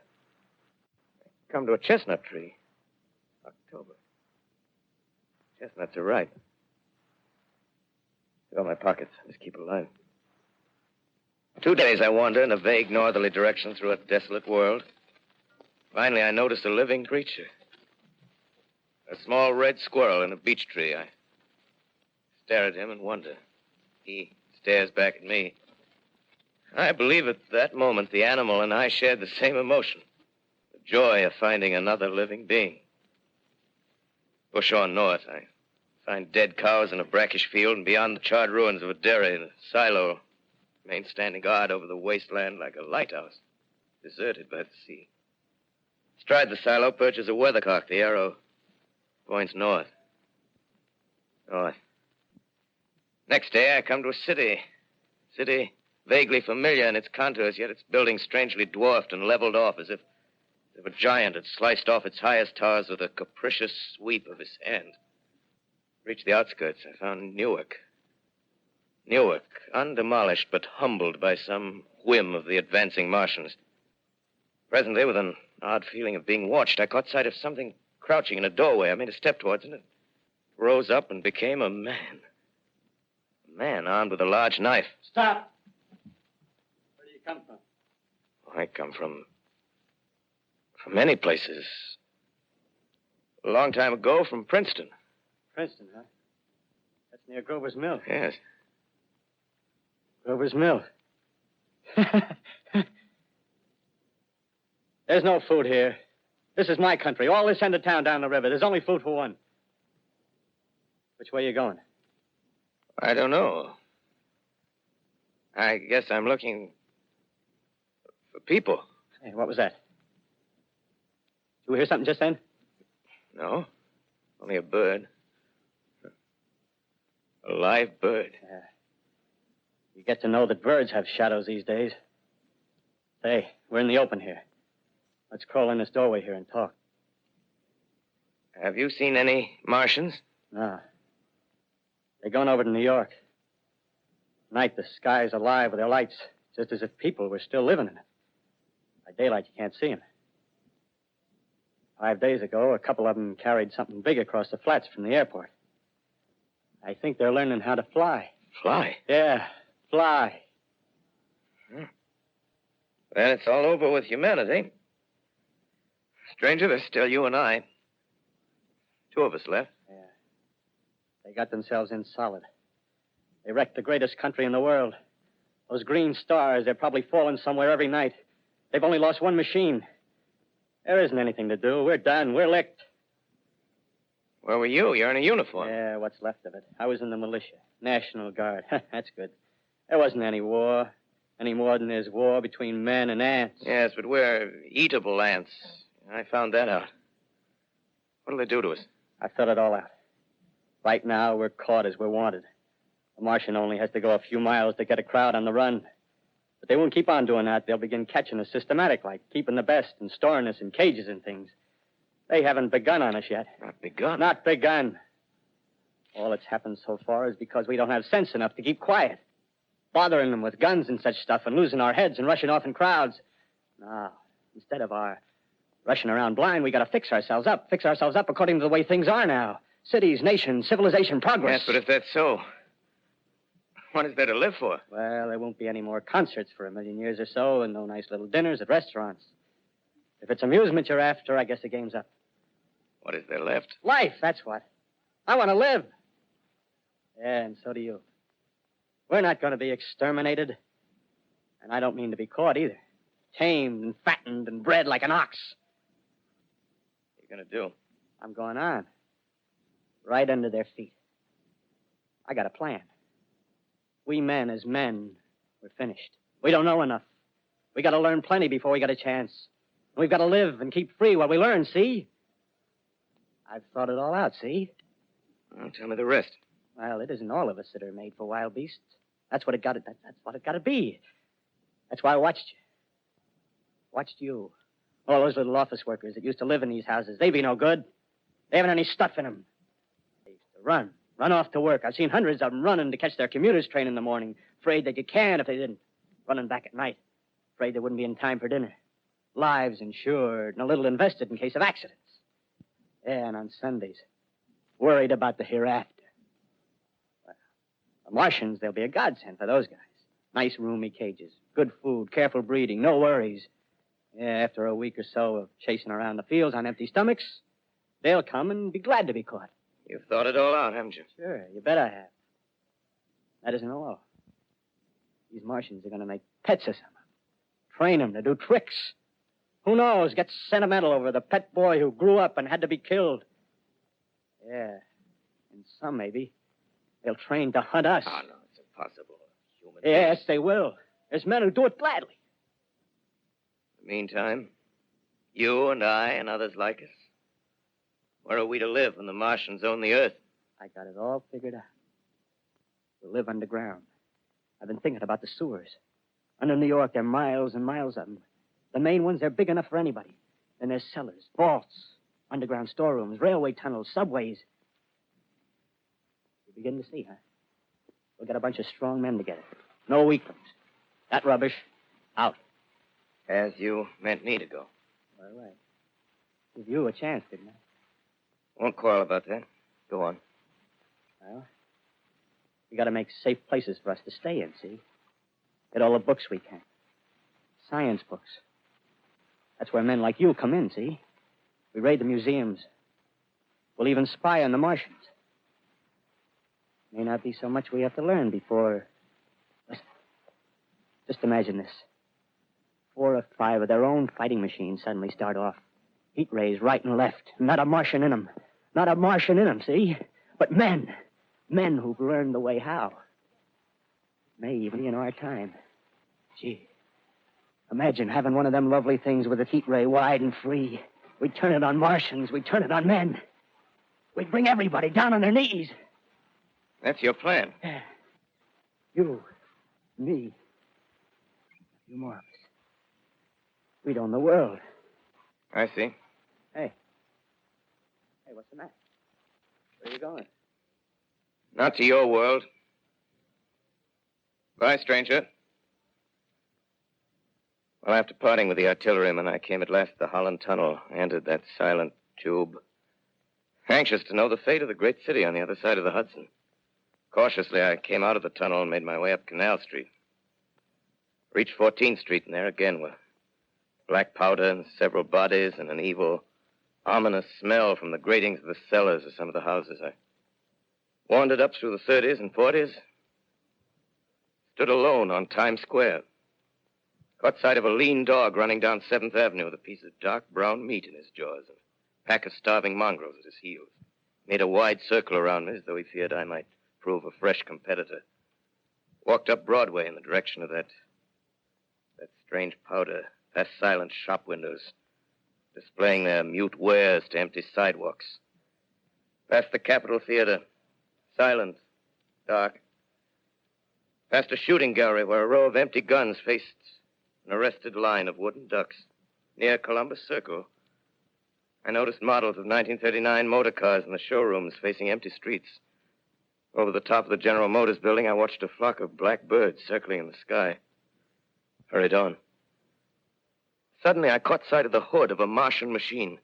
Come to a chestnut tree. October. Chestnuts are ripe. Fill my pockets. Just keep alive. 2 days I wander in a vague northerly direction through a desolate world. Finally, I notice a living creature. A small red squirrel in a beech tree. I stare at him and wonder. He stares back at me. I believe at that moment the animal and I shared the same emotion. The joy of finding another living being. Push on north. I find dead cows in a brackish field, and beyond the charred ruins of a dairy, the silo remains standing guard over the wasteland like a lighthouse, deserted by the sea. Astride the silo perches a weathercock. The arrow points north. North. Next day, I come to a city. City vaguely familiar in its contours, yet its buildings strangely dwarfed and leveled off as if a giant had sliced off its highest towers with a capricious sweep of his hand. Reached the outskirts. I found Newark. Newark, undemolished but humbled by some whim of the advancing Martians. Presently, with an odd feeling of being watched, I caught sight of something crouching in a doorway. I made a step towards it, and it rose up and became a man. A man armed with a large knife. Stop! Where do you come from? I come from many places. A long time ago, from Princeton. Princeton, huh? That's near Grover's Mill. Yes. Grover's Mill. There's no food here. This is my country. All this end of town down the river. There's only food for one. Which way are you going? I don't know. I guess I'm looking for people. Hey, what was that? Did you hear something just then? No. Only a bird. A live bird. Yeah. You get to know that birds have shadows these days. Say, we're in the open here. Let's crawl in this doorway here and talk. Have you seen any Martians? No. They're going over to New York. Night, the sky's alive with their lights, just as if people were still living in it. By daylight, you can't see them. 5 days ago, a couple of them carried something big across the flats from the airport. I think they're learning how to fly. Fly? Yeah, fly. Well, it's all over with humanity. Stranger, there's still you and I. 2 of us left. Yeah. They got themselves in solid. They wrecked the greatest country in the world. Those green stars, they're probably falling somewhere every night. They've only lost one machine. There isn't anything to do. We're done. We're licked. Where were you? You're in a uniform. Yeah, what's left of it. I was in the militia. National Guard. That's good. There wasn't any war, any more than there's war between men and ants. Yes, but we're eatable ants. I found that out. What'll they do to us? I thought it all out. Right now, we're caught as we're wanted. The Martian only has to go a few miles to get a crowd on the run. But they won't keep on doing that. They'll begin catching us systematic, like keeping the best and storing us in cages and things. They haven't begun on us yet. Not begun? Not begun. All that's happened so far is because we don't have sense enough to keep quiet. Bothering them with guns and such stuff and losing our heads and rushing off in crowds. Now, instead of our rushing around blind, we got to fix ourselves up according to the way things are now. Cities, nations, civilization, progress. Yes, but if that's so, what is there to live for? Well, there won't be any more concerts for 1,000,000 years or so and no nice little dinners at restaurants. If it's amusement you're after, I guess the game's up. What is there left? Life, that's what. I want to live. Yeah, and so do you. We're not going to be exterminated. And I don't mean to be caught either. Tamed and fattened and bred like an ox. What are you going to do? I'm going on. Right under their feet. I got a plan. We men, as men, we're finished. We don't know enough. We got to learn plenty before we got a chance. We've got to live and keep free while we learn, see? I've thought it all out, see? Well, tell me the rest. Well, it isn't all of us that are made for wild beasts. That's what it got to be. That's why I watched you. Watched you. All those little office workers that used to live in these houses. They be no good. They haven't any stuff in them. They used to run off to work. I've seen hundreds of them running to catch their commuter's train in the morning, afraid they'd get canned if they didn't. Running back at night, afraid they wouldn't be in time for dinner. Lives insured and a little invested in case of accidents. Yeah, and on Sundays, worried about the hereafter. Well, the Martians, they'll be a godsend for those guys. Nice, roomy cages, good food, careful breeding, no worries. Yeah, after a week or so of chasing around the fields on empty stomachs, they'll come and be glad to be caught. You've thought it all out, haven't you? Sure, you bet I have. That isn't all. These Martians are going to make pets of some of them. Train them to do tricks. Who knows, get sentimental over the pet boy who grew up and had to be killed. Yeah, and some maybe, they'll train to hunt us. Oh, no, it's impossible. Human Yes, beings. they will. There's men who do it gladly. In the meantime, you and I and others like us, where are we to live when the Martians own the Earth? I got it all figured out. We'll live underground. I've been thinking about the sewers. Under New York, there are miles and miles of them. The main ones, they're big enough for anybody. Then there's cellars, vaults, underground storerooms, railway tunnels, subways. You begin to see, huh? We'll get a bunch of strong men together. No weaklings. That rubbish, out. As you meant me to go. All right. Give you a chance, didn't I? Won't quarrel about that. Go on. Well, we got to make safe places for us to stay in, see? Get all the books we can. Science books. That's where men like you come in, see? We raid the museums. We'll even spy on the Martians. May not be so much we have to learn before... Listen. Just imagine this. 4 or 5 of their own fighting machines suddenly start off. Heat rays right and left. Not a Martian in them. Not a Martian in them, see? But men. Men who've learned the way how. May even be in our time. Gee. Imagine having one of them lovely things with a heat ray wide and free. We'd turn it on Martians. We'd turn it on men. We'd bring everybody down on their knees. That's your plan. Yeah. You. Me. A few more of us. We'd own the world. I see. Hey. Hey, what's the matter? Where are you going? Not to your world. Bye, stranger. Well, after parting with the artilleryman, I came at last to the Holland Tunnel, entered that silent tube. Anxious to know the fate of the great city on the other side of the Hudson. Cautiously, I came out of the tunnel and made my way up Canal Street. Reached 14th Street, and there again were black powder and several bodies and an evil, ominous smell from the gratings of the cellars of some of the houses. I wandered up through the 30s and 40s, stood alone on Times Square. Caught sight of a lean dog running down 7th Avenue with a piece of dark brown meat in his jaws and a pack of starving mongrels at his heels. Made a wide circle around me as though he feared I might prove a fresh competitor. Walked up Broadway in the direction of that strange powder, past silent shop windows, displaying their mute wares to empty sidewalks. Past the Capitol Theater, silent, dark. Past a shooting gallery where a row of empty guns faced an arrested line of wooden ducks. Near Columbus Circle, I noticed models of 1939 motor cars in the showrooms facing empty streets. Over the top of the General Motors building, I watched a flock of black birds circling in the sky. Hurried on. Suddenly, I caught sight of the hood of a Martian machine,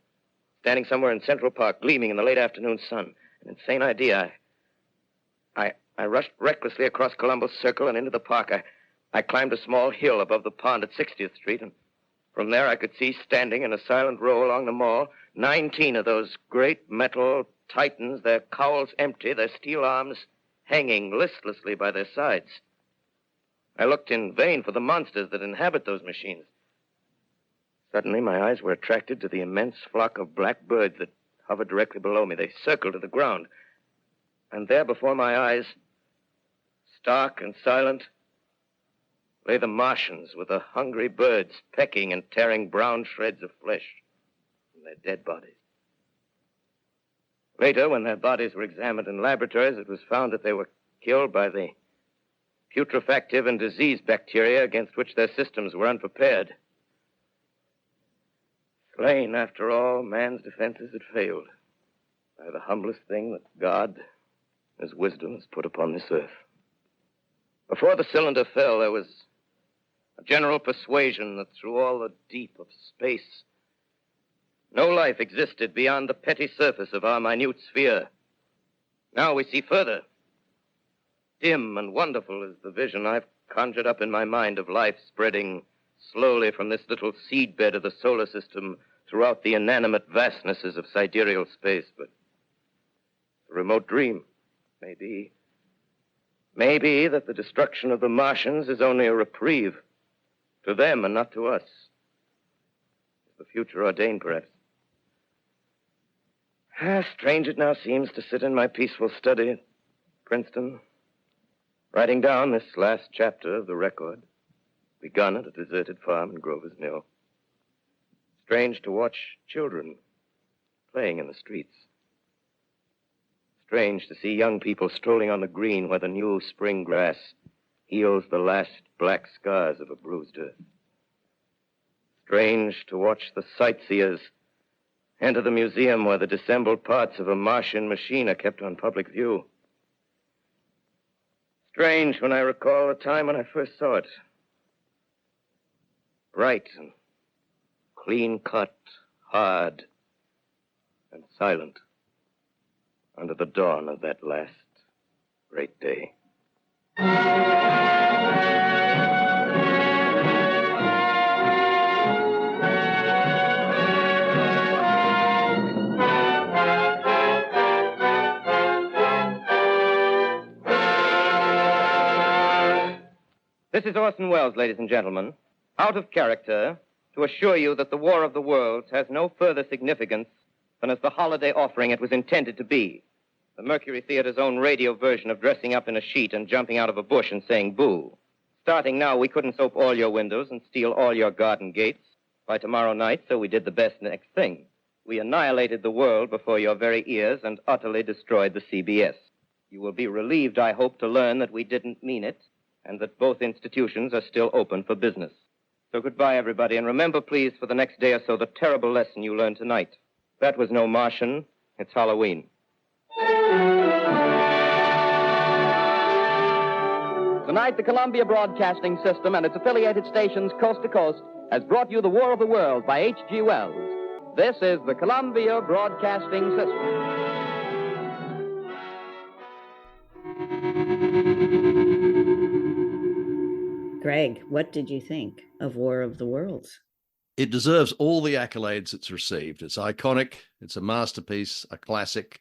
standing somewhere in Central Park, gleaming in the late afternoon sun. An insane idea. I rushed recklessly across Columbus Circle and into the park. I climbed a small hill above the pond at 60th Street, and from there I could see, standing in a silent row along the mall, 19 of those great metal titans, their cowls empty, their steel arms hanging listlessly by their sides. I looked in vain for the monsters that inhabit those machines. Suddenly, my eyes were attracted to the immense flock of black birds that hovered directly below me. They circled to the ground. And there before my eyes, stark and silent, lay the Martians with the hungry birds pecking and tearing brown shreds of flesh from their dead bodies. Later, when their bodies were examined in laboratories, it was found that they were killed by the putrefactive and disease bacteria against which their systems were unprepared. Slain, after all, man's defenses had failed by the humblest thing that God, His wisdom, has put upon this earth. Before the cylinder fell, there was a general persuasion that through all the deep of space, no life existed beyond the petty surface of our minute sphere. Now we see further. Dim and wonderful is the vision I've conjured up in my mind of life spreading slowly from this little seedbed of the solar system throughout the inanimate vastnesses of sidereal space. But a remote dream, maybe that the destruction of the Martians is only a reprieve to them and not to us. Is the future ordained, perhaps? Strange it now seems to sit in my peaceful study at Princeton, writing down this last chapter of the record, begun at a deserted farm in Grover's Mill. Strange to watch children playing in the streets. Strange to see young people strolling on the green where the new spring grass heals the last black scars of a bruised earth. Strange to watch the sightseers enter the museum where the dissembled parts of a Martian machine are kept on public view. Strange when I recall the time when I first saw it. Bright and clean-cut, hard and silent under the dawn of that last great day. This is Orson Welles, ladies and gentlemen, out of character, to assure you that the War of the Worlds has no further significance than as the holiday offering it was intended to be. The Mercury Theater's own radio version of dressing up in a sheet and jumping out of a bush and saying boo. Starting now, we couldn't soap all your windows and steal all your garden gates by tomorrow night, so we did the best next thing. We annihilated the world before your very ears and utterly destroyed the CBS. You will be relieved, I hope, to learn that we didn't mean it, and that both institutions are still open for business. So goodbye, everybody, and remember, please, for the next day or so, the terrible lesson you learned tonight. That was no Martian. It's Halloween. Tonight, the Columbia Broadcasting System and its affiliated stations coast to coast has brought you The War of the World by H.G. Wells. This is the Columbia Broadcasting System. Greg, what did you think of War of the Worlds? It deserves all the accolades it's received. It's iconic, it's a masterpiece, a classic,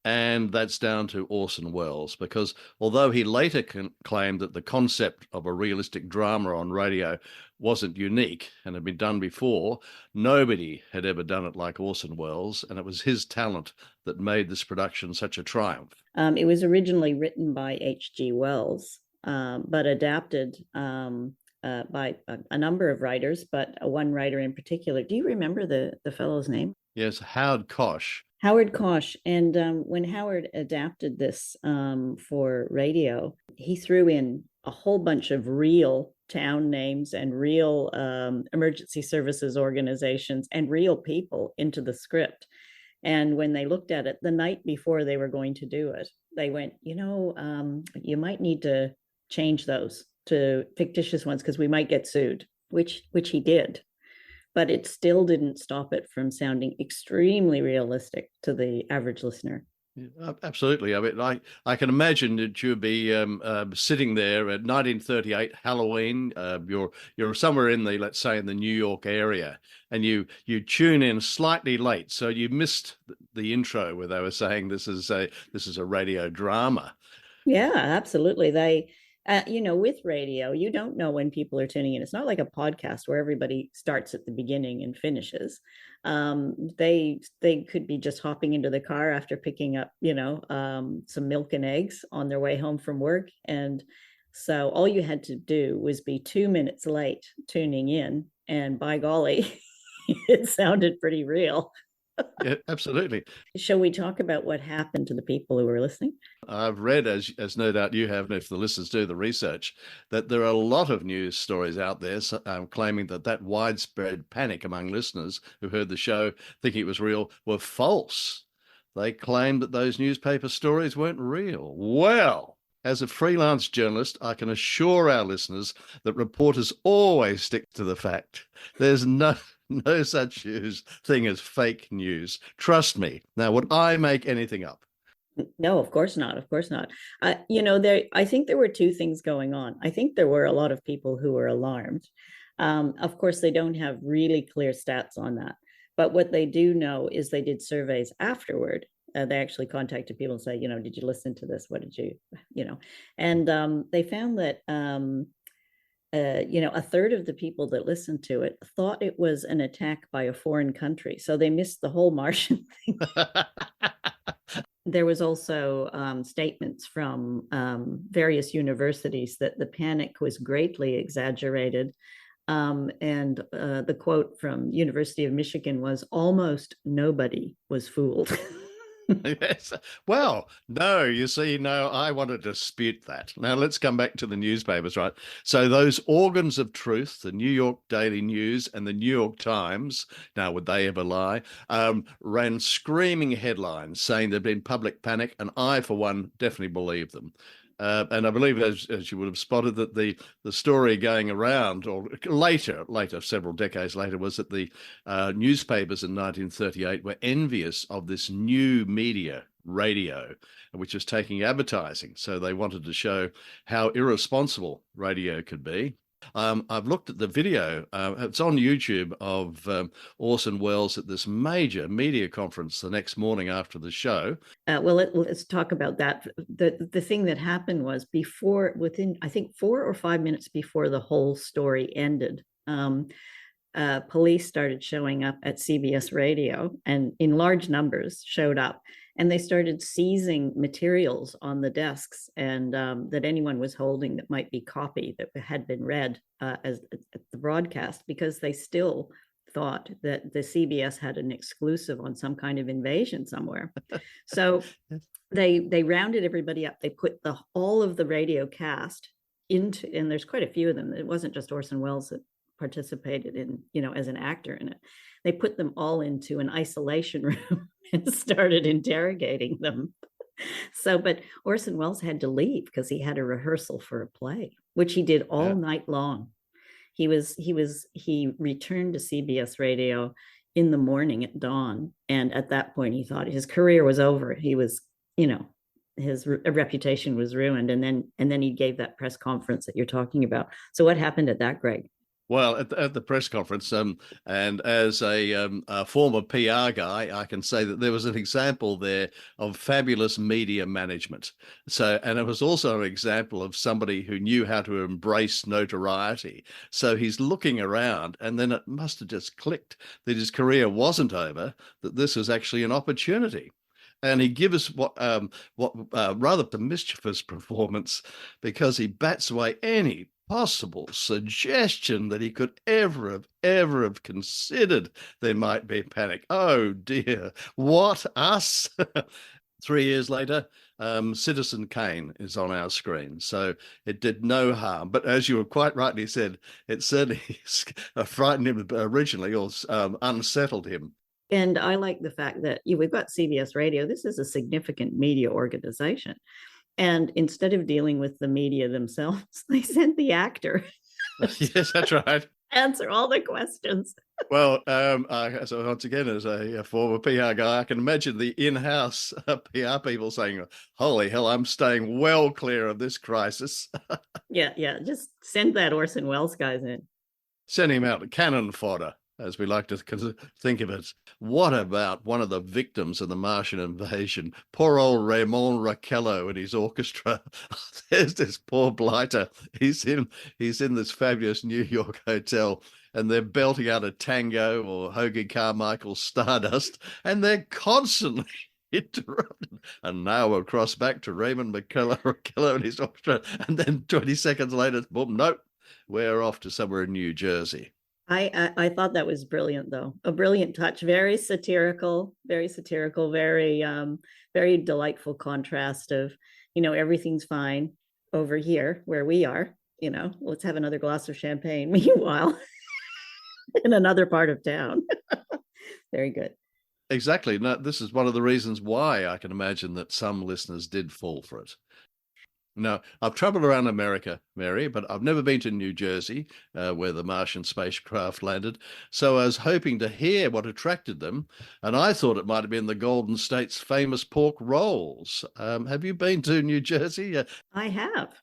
and that's down to Orson Welles, because although he later claimed that the concept of a realistic drama on radio wasn't unique and had been done before, nobody had ever done it like Orson Welles, and it was his talent that made this production such a triumph. It was originally written by H.G. Wells, but adapted by a number of writers, but one writer in particular. Do you remember the fellow's name? Yes, Howard Koch. Howard Koch. And when Howard adapted this for radio, he threw in a whole bunch of real town names and real emergency services organizations and real people into the script. And when they looked at it the night before they were going to do it, they went, you might need to change those to fictitious ones because we might get sued, which he did. But it still didn't stop it from sounding extremely realistic to the average listener. Yeah, absolutely. I mean, I can imagine that you'd be sitting there at 1938 Halloween. You're somewhere in the, let's say, in the New York area, and you tune in slightly late, so you missed the intro where they were saying this is a radio drama. Yeah, absolutely. They. With radio, you don't know when people are tuning in. It's not like a podcast where everybody starts at the beginning and finishes. They could be just hopping into the car after picking up, some milk and eggs on their way home from work. And so all you had to do was be 2 minutes late tuning in. And by golly, it sounded pretty real. Yeah, absolutely. Shall we talk about what happened to the people who were listening? I've read, as no doubt you have, and if the listeners do the research, that there are a lot of news stories out there claiming that widespread panic among listeners who heard the show thinking it was real were false. They claimed that those newspaper stories weren't real. Well, as a freelance journalist, I can assure our listeners that reporters always stick to the fact. There's no such thing as fake news. Trust me. Now, would I make anything up? No, of course not. Of course not. I think there were two things going on. I think there were a lot of people who were alarmed. Of course, they don't have really clear stats on that. But what they do know is they did surveys afterward. They actually contacted people and say, did you listen to this? What did you, And they found that a third of the people that listened to it thought it was an attack by a foreign country. So they missed the whole Martian thing. There was also statements from various universities that the panic was greatly exaggerated. And the quote from University of Michigan was, "Almost nobody was fooled." Yes. Well, I want to dispute that. Now, let's come back to the newspapers, right? So those organs of truth, the New York Daily News and the New York Times, now would they ever lie, ran screaming headlines saying there'd been public panic, and I, for one, definitely believe them. And I believe, as you would have spotted, that the story going around, or later, several decades later, was that the newspapers in 1938 were envious of this new media, radio, which was taking advertising. So they wanted to show how irresponsible radio could be. I've looked at the video. It's on YouTube of Orson Welles at this major media conference the next morning after the show. Let's talk about that. The thing that happened was within, I think, 4 or 5 minutes before the whole story ended, police started showing up at CBS Radio, and in large numbers showed up. And they started seizing materials on the desks and that anyone was holding that might be copy that had been read as the broadcast, because they still thought that the CBS had an exclusive on some kind of invasion somewhere. So they rounded everybody up. They put all of the radio cast into, and there's quite a few of them. It wasn't just Orson Welles that participated in, as an actor in it. They put them all into an isolation room and started interrogating them. But Orson Welles had to leave because he had a rehearsal for a play, which he did all night long. He returned to CBS Radio in the morning at dawn. And at that point, he thought his career was over. He was, his reputation was ruined. And then he gave that press conference that you're talking about. So what happened at that, Greg? Well, at the press conference, and as a former PR guy, I can say that there was an example there of fabulous media management. And it was also an example of somebody who knew how to embrace notoriety. So he's looking around, and then it must have just clicked that his career wasn't over, that this was actually an opportunity. And he gives what rather a mischievous performance, because he bats away any possible suggestion that he could ever have considered there might be panic. Oh dear, what us? 3 years later, Citizen Kane is on our screen, so it did no harm. But as you quite rightly said, it certainly frightened him originally, or unsettled him. And I like the fact that we've got CBS Radio. This is a significant media organization. And instead of dealing with the media themselves, they sent the actor. Yes, that's right. Answer all the questions. Well, so once again, as a former PR guy, I can imagine the in-house PR people saying, holy hell, I'm staying well clear of this crisis. Yeah. Just send that Orson Welles guys in. Send him out, cannon fodder, as we like to think of it. What about one of the victims of the Martian invasion? Poor old Raymond Raquello and his orchestra. There's this poor blighter. He's in this fabulous New York hotel, and they're belting out a tango or Hoagie Carmichael's Stardust, and they're constantly interrupted. And now we'll cross back to Raymond Raquello and his orchestra, and then 20 seconds later, boom, nope, we're off to somewhere in New Jersey. I thought that was brilliant, though. A brilliant touch, very satirical, very delightful contrast of, everything's fine over here where we are, let's have another glass of champagne. Meanwhile, in another part of town. Very good. Exactly. Now, this is one of the reasons why I can imagine that some listeners did fall for it. Now, I've traveled around America, Mary, but I've never been to New Jersey, where the Martian spacecraft landed. So I was hoping to hear what attracted them, and I thought it might have been the Golden State's famous pork rolls. Have you been to New Jersey? I have.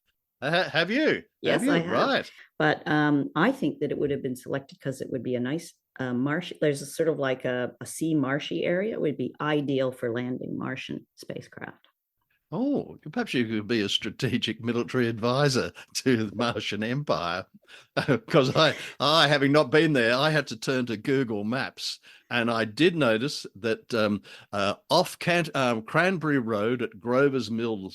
Have you? Yes, have you? I have. Right. But I think that it would have been selected because it would be a nice marshy. There's a sort of like a sea marshy area. It would be ideal for landing Martian spacecraft. Oh, perhaps you could be a strategic military advisor to the Martian Empire. Because I, having not been there, I had to turn to Google Maps. And I did notice that off Cranberry Road at Grover's Mill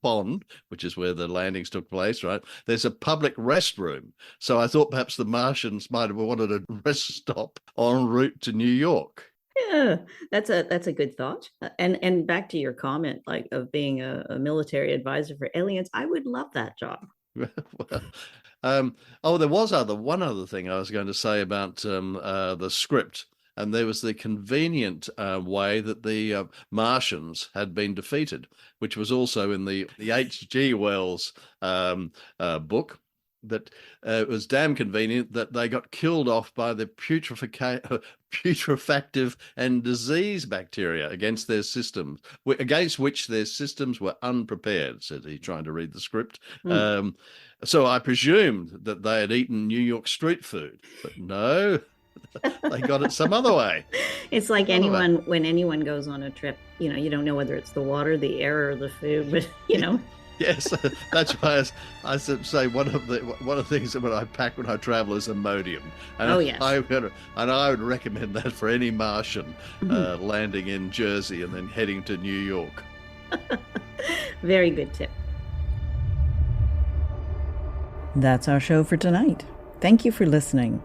Pond, which is where the landings took place, right, there's a public restroom. So I thought perhaps the Martians might have wanted a rest stop en route to New York. Yeah, that's a good thought. And back to your comment, like of being a military advisor for aliens, I would love that job. There was one other thing I was going to say about the script, and there was the convenient way that the Martians had been defeated, which was also in the H.G. Wells book. That it was damn convenient that they got killed off by the putrefactive and disease bacteria against their systems, against which their systems were unprepared, said he, trying to read the script. So I presumed that they had eaten New York street food, but no, they got it some other way. It's like when anyone goes on a trip, you don't know whether it's the water, the air, or the food, but Yes, that's why I say one of the things that when I pack when I travel is Imodium. And yes. I would recommend that for any Martian landing in Jersey and then heading to New York. Very good tip. That's our show for tonight. Thank you for listening.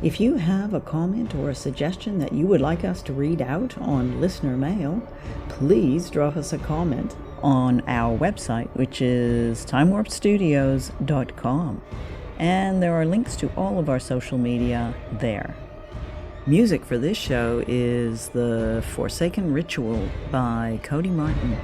If you have a comment or a suggestion that you would like us to read out on listener mail, please drop us a comment on our website, which is timewarpstudios.com. And there are links to all of our social media there. Music for this show is The Forsaken Ritual by Cody Martin.